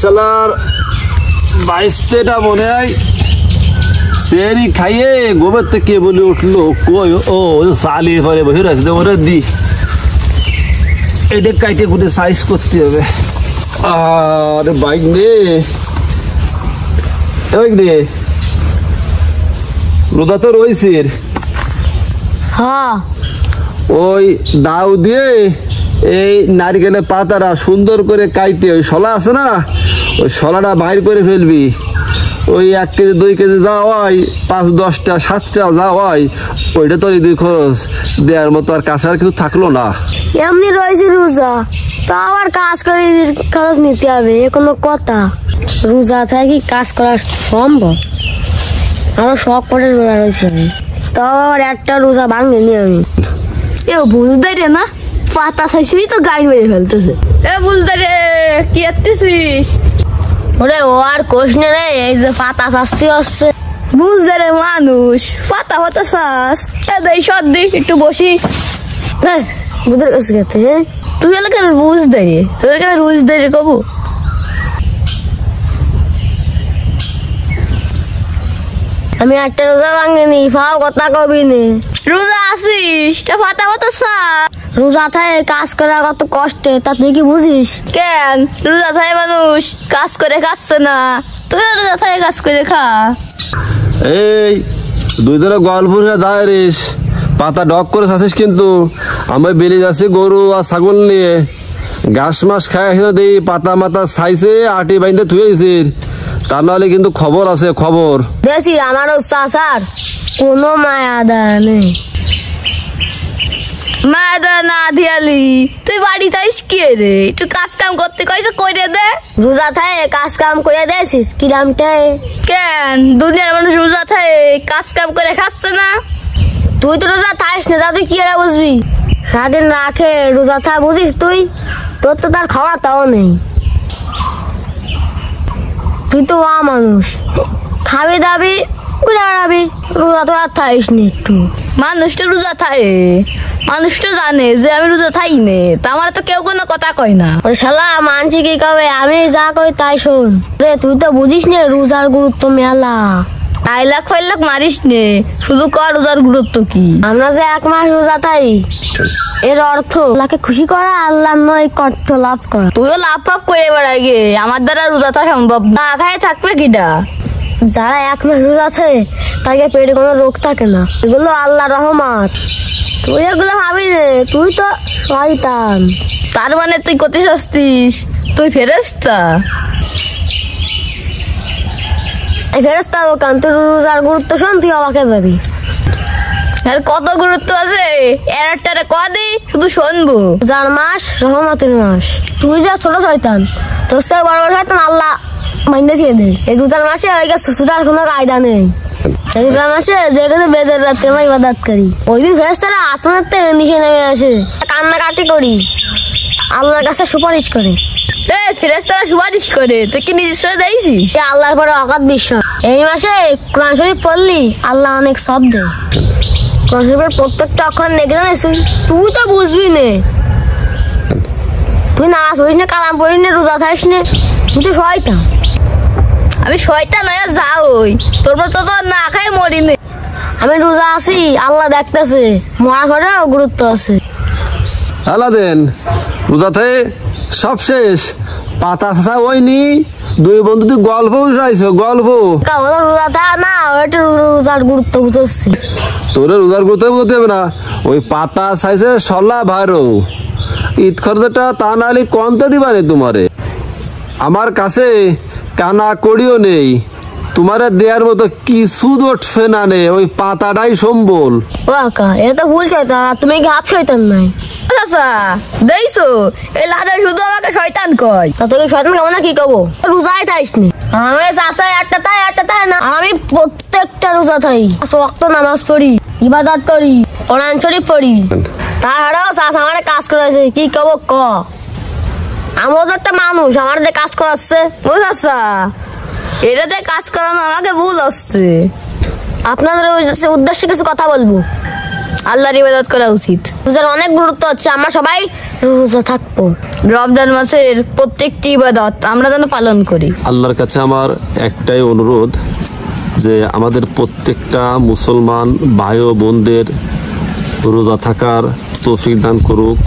শালার 22টা মনে হয় সেরি খাইয়ে গোবর থেকে বলে উঠলো কই ও সালি পরে বসে রাখছে ওরা দি এটা কাইটে কুটে সাইজ করতে হবে। আরে বাইক নে রোদা তো রয়েছে। হ্যাঁ ওই দাও দিয়ে এই নারকেলের পাতাটা সুন্দর করে কাইটে ওই শলা আছে না ওই শলাটা বাইর করে ফেলবি। ওই 1 কেজি 2 কেজি যা হয় 5-10টা 7টা যা হয় ওইটা তো দুই খরচ দেওয়ার মতো আর কাছে আর কিছু থাকলো না। এমনি রয়েছে রোজা তো আবার কাজ করে খরচ নিতে হবে এ কোনো কথা? রোজা থাকি কাজ করা সম্ভব? আমার শখ করে রোজা রয়েছে তাও আবার একটা রোজা ভাঙেনি আমি। এ বুঝতে রে না পাতা খাইছিস তো গাড়ি মেরে ফেলতেছে। এ বুঝতে রে কি করতেছিস? ওরে ও আর কোষ নে রে এই যে পাতা চাষতে হচ্ছে বুঝতে রে মানুষ পাতা পাতা চাষ এই সর্দি একটু বসি বুঝতে কাছে গেছে তুই এলাকা বুঝতে রে তুই এলাকা বুঝতে রে কবু আমি একটা রোজা ভাঙিনি ফাও কথা কবি নে রোজা আসিস তা পাতা পাতা চাষ রোজা থাকে কাজ করা কত কষ্টে তা তুই কি বুঝিস? কেন রোজা থাকে মানুষ কাজ করে খাচ্ছে না তুই রোজা থাকে কাজ করে খা। এই দুই দিনে গল্প দাঁড়িস পাতা ডক করে খাচ্ছিস কিন্তু আমি বেরিয়ে যাচ্ছি গরু আর ছাগল নিয়ে ঘাস মাস খাই দিই পাতা মাতা ছাইছে আটি বাইন্দে থুয়েছি তা নাহলে কিন্তু খবর আছে খবর দেখছি আমারও চাষার কোনো মায়া দেয় নেই মায়া না দিয়ালি তুই বাড়ি তাইস কে রে একটু কাজ কাম করতে কইছে কইরে দে রোজা থাকে কাজ কাম করে দেছিস কিরামটা কেন দুনিয়ার মানুষ রোজা থাকে কাজ কাম করে খাচ্ছে না তুই তো রোজা থাকিস না তুই কি এরা বুঝবি সারাদিন রাখে রোজা থাক বুঝিস তুই তোর তো তার খাওয়া তাও নেই তুই তো মানুষ খাবি দাবি ঘুরে বেড়াবি রোজা তো আর থাকিস নি একটু মানুষ তো রোজা থাকে মানুষ তো জানে যে আমি রোজা থাকি নে তা আমার তো কেউ কোনো কথা কয় না শালা মানছি কি কবে আমি যা কই তাই শোন রে তুই তো বুঝিস নে রোজার গুরুত্ব মেলা আইলাখ ফাইলাখ মারিস নে শুধু কর রোজার গুরুত্ব কি আমরা যে 1 মাস রোজা থাই এর অর্থ আল্লাহকে খুশি করা আল্লাহ নয় কর্ত লাভ করা তুইও লাভ পাপ করে বেড়াই গে আমার দ্বারা রোজা থাকা সম্ভব না খায় থাকবে কিটা যারা 1 মাস রোজা আছে তাকে পেটে কোনো রোগ থাকে না এগুলো আল্লাহ রহমত তুই এগুলো ভাবি রে তুই তো শয়তান তার মানে তুই কত শাস্তিস তুই ফেরেশতা ফেরেশতা কান তোর রোজার গুরুত্ব শোন তুই আমাকে ভাবি আর কত গুরুত্ব আছে এর একটা কদি শুধু শুনবো যার মাস রহমতের মাস তুই যা ছোট শয়তান তোর সে বড় বড় শয়তান আল্লাহ মাইনে দিয়ে দে এই রোজার মাসে ওই সুতার কোনো কায়দা নেই এই রোজার মাসে যেখানে বেজের রাতে আমি ইবাদত করি ওই দিন ফেরেশতারা আসমানের থেকে নিচে নেমে আসে কান্নাকাটি করি আল্লাহর কাছে সুপারিশ করে ফেরেশতারা সুপারিশ করে তুই কি নিজের সাথে দেখছিস সে আল্লাহর পরে অগাধ বিশ্বাস এই মাসে কোরআন শরীফ পড়লি আল্লাহ অনেক সব দেয় কোরআন শরীফের প্রত্যেকটা অক্ষর নেগে জানিস তুই তো বুঝবি নে তুই নামাজ পড়িস না কালাম পড়িস না রোজা থাকিস না তুই তো শয়তান আমি শয়তান নয় যা ওই তোর মতো তো না খাই মরি নে আমি রোজা আছি আল্লাহ দেখতেছে মরা ঘরেও গুরুত্ব আছে আল্লাহ দেন রোজাতে সব শেষ পাতা ছাতা ওইনি দুই বন্ধু তুই গল্প চাইছো গল্প রোজা থা না ওইটা রোজার গুরুত্ব বুঝছি তোর রোজার গুরুত্ব বুঝতে হবে না ওই পাতা চাইছে সল্লা ভাইরো ঈদ খরচটা তা নাহলে কমতে দিবা নে তোমারে আমার কাছে কানা করিও নেই তোমারে দেওয়ার মতো কিছু উঠবে না নে ওই পাতাটাই সম্বল ওকা এটা তো ভুল শয়তান তুমি কি হাফ শয়তান নাই আচ্ছা দেখছো এই লাদার শুধু আমাকে শয়তান কয় তা তোকে শয়তান কেমন না কি কবো রোজাই থাইস নি আমি চাষা একটা তাই না আমি প্রত্যেকটা রোজা থাই ওয়াক্ত নামাজ পড়ি ইবাদত করি কোরআন শরীফ পড়ি তাছাড়াও চাষ আমার কাজ করেছে কি কবো ক আমার একটা মানুষ আমার কাজ করাচ্ছে বুঝাচ্ছা এটাতে কাজ করানো আমাকে ভুল আসছে আপনাদের উদ্দেশ্যে কিছু কথা বলবো আল্লাহর ইবাদত করা উচিত। রোজার অনেক গুরুত্ব আছে, আমরা সবাই রোজা থাকবো। রমজান মাসের প্রত্যেকটি ইবাদত আমরা যেন পালন করি। আল্লাহর কাছে আমার একটাই অনুরোধ যে আমাদের প্রত্যেকটা মুসলমান ভাই ও বোনদের রোজা থাকার তৌফিক দান করুক।